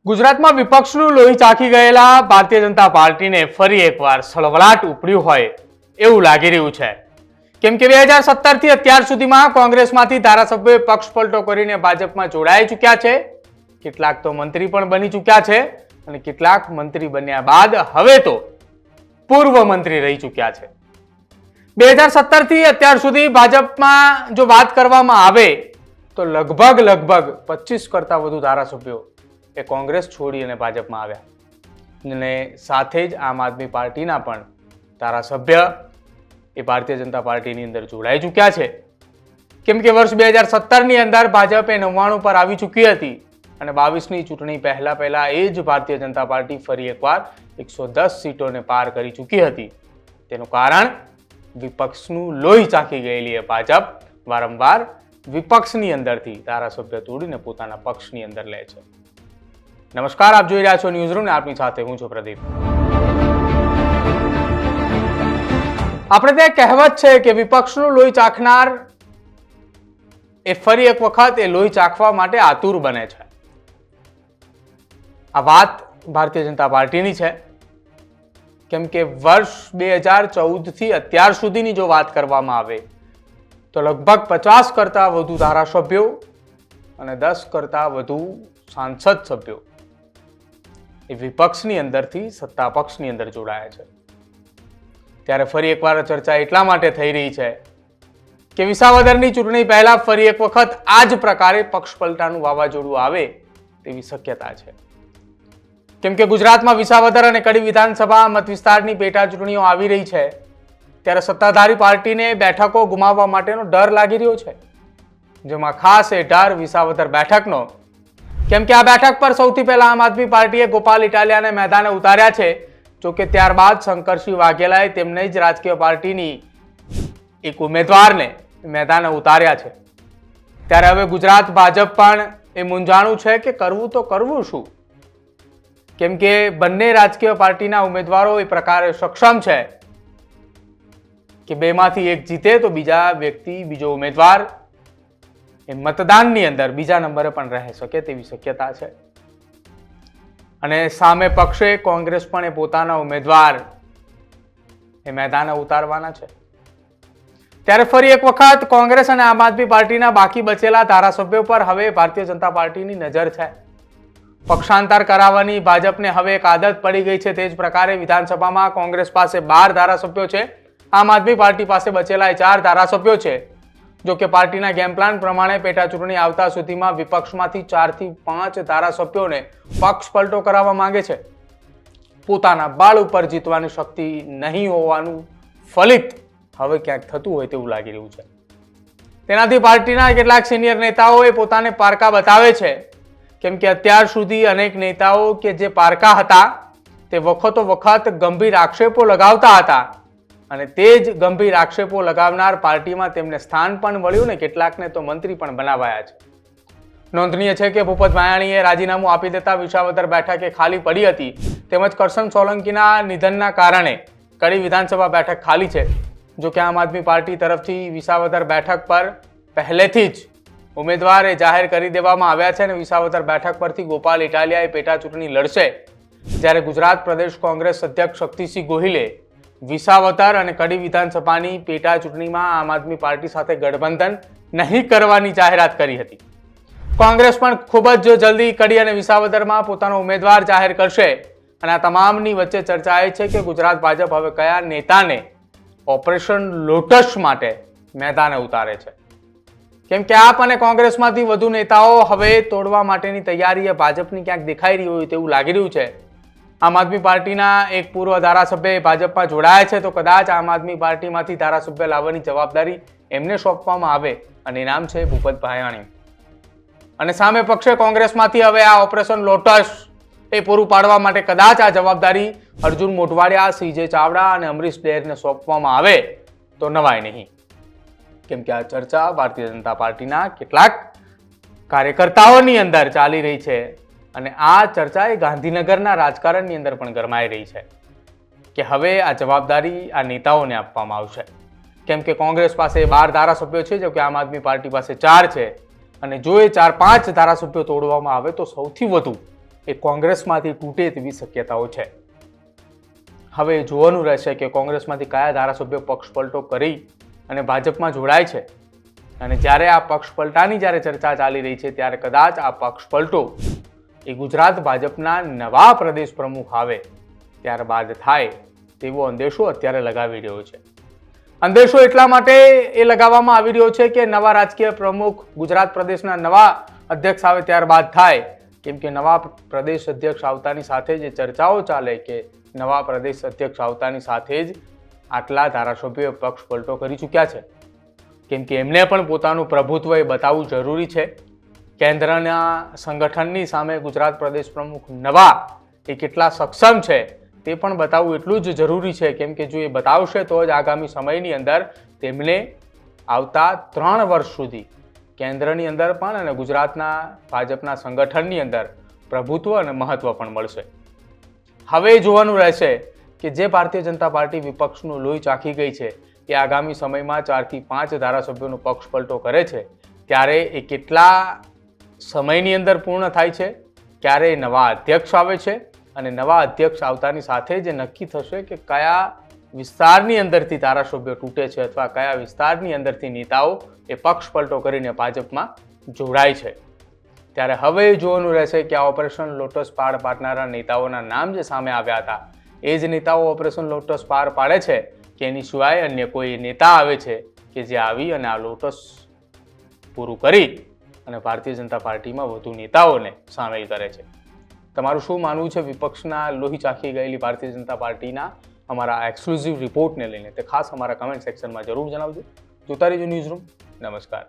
ગુજરાતમાં વિપક્ષનું લોહી ચાખી ગયેલા ભારતીય જનતા પાર્ટીને ફરી એકવાર સળવળાટ ઉપડ્યું હોય એવું લાગી રહ્યું છે. કેમ કે 2017 થી અત્યાર સુધીમાં કોંગ્રેસમાંથી ધારાસભ્યોએ પક્ષ પલટો કરીને ભાજપમાં જોડાઈ ચૂક્યા છે. કેટલાક તો મંત્રી પણ બની ચૂક્યા છે અને કેટલાક મંત્રી બન્યા બાદ હવે તો પૂર્વ મંત્રી રહી ચૂક્યા છે. 2017 થી અત્યાર સુધી ભાજપમાં જો વાત કરવામાં આવે તો લગભગ 25 કરતા વધુ ધારાસભ્યો એ કોંગ્રેસ છોડી અને ભાજપમાં આવ્યા અને સાથે જ આમ આદમી પાર્ટીના પણ ધારાસભ્ય એ ભારતીય જનતા પાર્ટીની અંદર જોડાઈ ચૂક્યા છે. કેમ કે વર્ષ 2017ની અંદર ભાજપ એ 99 પર આવી ચૂકી હતી અને 22ની ચૂંટણી પહેલા એ જ ભારતીય જનતા પાર્ટી ફરી એકવાર 110 સીટોને પાર કરી ચૂકી હતી. તેનું કારણ વિપક્ષનું લોહી ચાખી ગયેલી એ ભાજપ વારંવાર વિપક્ષની અંદરથી ધારાસભ્ય તોડીને પોતાના પક્ષની અંદર લે છે. નમસ્કાર, આપ જોઈ રહ્યા છો ન્યૂઝરૂમ ને આપની સાથે હું છું પ્રદીપ. આપણે ત્યાં કહેવત છે કે વિપક્ષનું લોહી ચાખનાર એ ફરી એક વખત એ લોહી ચાખવા માટે આતુર બને છે. આ વાત ભારતીય જનતા પાર્ટીની છે. કેમ કે વર્ષ 2014 થી અત્યાર સુધીની જો વાત કરવામાં આવે તો લગભગ 50 કરતા વધુ ધારાસભ્યો અને 10 કરતા વધુ સાંસદ સભ્યો એ વિપક્ષની અંદરથી સત્તા પક્ષની અંદર જોડાયા છે. ત્યારે ફરી એકવાર ચર્ચા એટલા માટે થઈ રહી છે કે વિસાવદરની ચૂંટણી પહેલા ફરી એક વખત આ જ પ્રકારે પક્ષ પલટાનું વાવાઝોડું આવે તેવી શક્યતા છે. કેમ કે ગુજરાતમાં વિસાવદર અને કડી વિધાનસભા મત વિસ્તારની પેટા ચૂંટણીઓ આવી રહી છે ત્યારે સત્તાધારી પાર્ટીને બેઠકો ગુમાવવા માટેનો ડર લાગી રહ્યો છે. જેમાં ખાસ એ ડર વિસાવદર બેઠકનો. કેમ કે આ બેઠક પર સૌથી પહેલા આમ આદમી પાર્ટીએ ગોપાલ ઇટાલિયાને મેદાને ઉતાર્યા છે. જોકે ત્યારબાદ શંકરસિંહ વાઘેલાએ તેમની જ રાજકીય પાર્ટીની એક ઉમેદવારને મેદાને ઉતાર્યા છે. ત્યારે હવે ગુજરાત ભાજપ પણ એ મૂંઝાણું છે કે કરવું તો કરવું શું. કેમ કે બંને રાજકીય પાર્ટીના ઉમેદવારો એ પ્રકારે સક્ષમ છે કે બેમાંથી એક જીતે તો બીજો ઉમેદવાર એ મતદાનની અંદર બીજા નંબરે પણ રહી શકે તેવી શક્યતા છે. અને સામે પક્ષે કોંગ્રેસ પણ એ પોતાના ઉમેદવાર એ મેદાને ઉતારવાના છે. ત્યારે ફરી એક વખત કોંગ્રેસ અને આમ આદમી પાર્ટીના બાકી બચેલા ધારાસભ્યો પર હવે ભારતીય જનતા પાર્ટીની નજર છે. પક્ષાંતર કરાવવાની ભાજપને હવે એક આદત પડી ગઈ છે. તે જ પ્રકારે વિધાનસભામાં કોંગ્રેસ પાસે 12 ધારાસભ્યો છે, આમ આદમી પાર્ટી પાસે બચેલા 4 ધારાસભ્યો છે. જો કે પાર્ટીના ગેમ પ્લાન પ્રમાણે પેટા ચૂંટણી આવતા સુધીમાં વિપક્ષમાંથી 4 થી 5 ધારાસભ્યોને પક્ષ પલટો કરાવવા માંગે છે. પોતાના બળ ઉપર જીતવાની શક્તિ નહીં હોવાનું ફલિત હવે ક્યાંક થતું હોય તેવું લાગી રહ્યું છે. તેનાથી પાર્ટીના કેટલાક સિનિયર નેતાઓએ પોતાને પારકા બતાવે છે. કેમ કે અત્યાર સુધી અનેક નેતાઓ કે જે પારકા હતા તે વખતો વખત ગંભીર આક્ષેપો લગાવતા હતા અને તે જ ગંભીર આક્ષેપો લગાવનાર પાર્ટીમાં તેમને સ્થાન પણ મળ્યું ને કેટલાકને તો મંત્રી પણ બનાવાયા છે. નોંધનીય છે કે ભૂપત ભાયાણીએ રાજીનામું આપી દેતા વિસાવદર બેઠક એ ખાલી પડી હતી. તેમજ કરશન સોલંકીના નિધનના કારણે કડી વિધાનસભા બેઠક ખાલી છે. જો કે આમ આદમી પાર્ટી તરફથી વિસાવદર બેઠક પર પહેલેથી જ ઉમેદવાર એ જાહેર કરી દેવામાં આવ્યા છે અને વિસાવદર બેઠક પરથી ગોપાલ ઇટાલિયા એ પેટા ચૂંટણી લડશે. જ્યારે ગુજરાત પ્રદેશ કોંગ્રેસ અધ્યક્ષ શક્તિસિંહ ગોહિલે વિસાવદર અને કડી વિધાનસભાની પેટા ચૂંટણીમાં આમ આદમી પાર્ટી સાથે ગઠબંધન નહીં કરવાની જાહેરાત કરી હતી. કોંગ્રેસ પણ ખૂબ જ જલ્દી કડી અને વિસાવદરમાં પોતાનો ઉમેદવાર જાહેર કરશે અને આ તમામની વચ્ચે ચર્ચા એ છે કે ગુજરાત ભાજપ હવે કયા નેતાને ઓપરેશન લોટસ માટે મેદાને ઉતારે છે. કેમ કે આપ અને કોંગ્રેસમાંથી વધુ નેતાઓ હવે તોડવા માટેની તૈયારી ભાજપની ક્યાંક દેખાઈ રહી હોય તેવું લાગી રહ્યું છે. આમ આદમી પાર્ટીના એક પૂર્વ ધારાસભ્ય ભાજપમાં જોડાયા છે તો કદાચ આમ આદમી પાર્ટીમાંથી ધારાસભ્ય લાવવાની જવાબદારી એમને સોંપવામાં આવે અને નામ છે ભૂપત ભાયાણી. અને સામે પક્ષે કોંગ્રેસમાંથી હવે આ ઓપરેશન લોટસ એ પૂરું પાડવા માટે કદાચ આ જવાબદારી અર્જુન મોઢવાડિયા, CJ ચાવડા અને અમરીશ ડેરને સોંપવામાં આવે તો નવાય નહીં. કેમ કે આ ચર્ચા ભારતીય જનતા પાર્ટીના કેટલાક કાર્યકર્તાઓની અંદર ચાલી રહી છે અને આ ચર્ચા એ ગાંધીનગરના રાજકારણની અંદર પણ ગરમાઈ રહી છે કે હવે આ જવાબદારી આ નેતાઓને આપવામાં આવશે. કેમ કે કોંગ્રેસ પાસે 12 ધારાસભ્યો છે, જો કે આમ આદમી પાર્ટી પાસે 4 છે અને જો એ 4-5 ધારાસભ્યો તોડવામાં આવે તો સૌથી વધુ એ કોંગ્રેસમાંથી તૂટે તેવી શક્યતાઓ છે. હવે જોવાનું રહેશે કે કોંગ્રેસમાંથી કયા ધારાસભ્યો પક્ષ પલટો કરી અને ભાજપમાં જોડાય છે. અને જ્યારે આ પક્ષ પલટાની જ્યારે ચર્ચા ચાલી રહી છે ત્યારે કદાચ આ પક્ષ પલટો એ ગુજરાત ભાજપના નવા પ્રદેશ પ્રમુખ આવે ત્યારબાદ થાય તેવો અંદેશો અત્યારે લગાવી રહ્યો છે. અંદેશો એટલા માટે એ લગાવવામાં આવી રહ્યો છે કે નવા રાજકીય પ્રમુખ ગુજરાત પ્રદેશના નવા અધ્યક્ષ આવે ત્યારબાદ થાય, કેમ કે નવા પ્રદેશ અધ્યક્ષ આવતાની સાથે જ ચર્ચાઓ ચાલે કે નવા પ્રદેશ અધ્યક્ષ આવતાની સાથે જ આટલા ધારાસભ્યોએ પક્ષ પલટો કરી ચૂક્યા છે, કેમ કે એમને પણ પોતાનું પ્રભુત્વ એ બતાવવું જરૂરી છે. કેન્દ્રના સંગઠનની સામે ગુજરાત પ્રદેશ પ્રમુખ નવા એ કેટલા સક્ષમ છે તે પણ બતાવવું એટલું જ જરૂરી છે, કેમ કે જો એ બતાવશે તો જ આગામી સમયની અંદર તેમને આવતા 3 વર્ષ સુધી કેન્દ્રની અંદર પણ અને ગુજરાતના ભાજપના સંગઠનની અંદર પ્રભુત્વ અને મહત્વ પણ મળશે. હવે જોવાનું રહેશે કે જે ભારતીય જનતા પાર્ટી વિપક્ષનું લોહી ચાખી ગઈ છે એ આગામી સમયમાં 4 થી 5 ધારાસભ્યોનો પક્ષ પલટો કરે છે ત્યારે એ કેટલા સમયની અંદર પૂર્ણ થાય છે, ક્યારે નવા અધ્યક્ષ આવે છે અને નવા અધ્યક્ષ આવતાની સાથે જ નક્કી થશે કે કયા વિસ્તારની અંદરથી ધારાસભ્યો તૂટે છે અથવા કયા વિસ્તારની અંદરથી નેતાઓ એ પક્ષ પલટો કરીને ભાજપમાં જોડાય છે. ત્યારે હવે જોવાનું રહેશે કે આ ઓપરેશન લોટસ પાર પાડનારા નેતાઓના નામ જે સામે આવ્યા હતા એ જ નેતાઓ ઓપરેશન લોટસ પાર પાડે છે કે એની સિવાય અન્ય કોઈ નેતા આવે છે કે જે આવી અને આ લોટસ પૂરું કરી અને ભારતીય જનતા પાર્ટીમાં વધુ નેતાઓને સામેલ કરે છે. તમારું શું માનવું છે વિપક્ષના લોહી ચાખી ગયેલી ભારતીય જનતા પાર્ટીના અમારા એક્સક્લુઝિવ રિપોર્ટને લઈને તે ખાસ અમારા કમેન્ટ સેક્શનમાં જરૂર જણાવજો. જોતા રહેજો ન્યૂઝરૂમ. નમસ્કાર.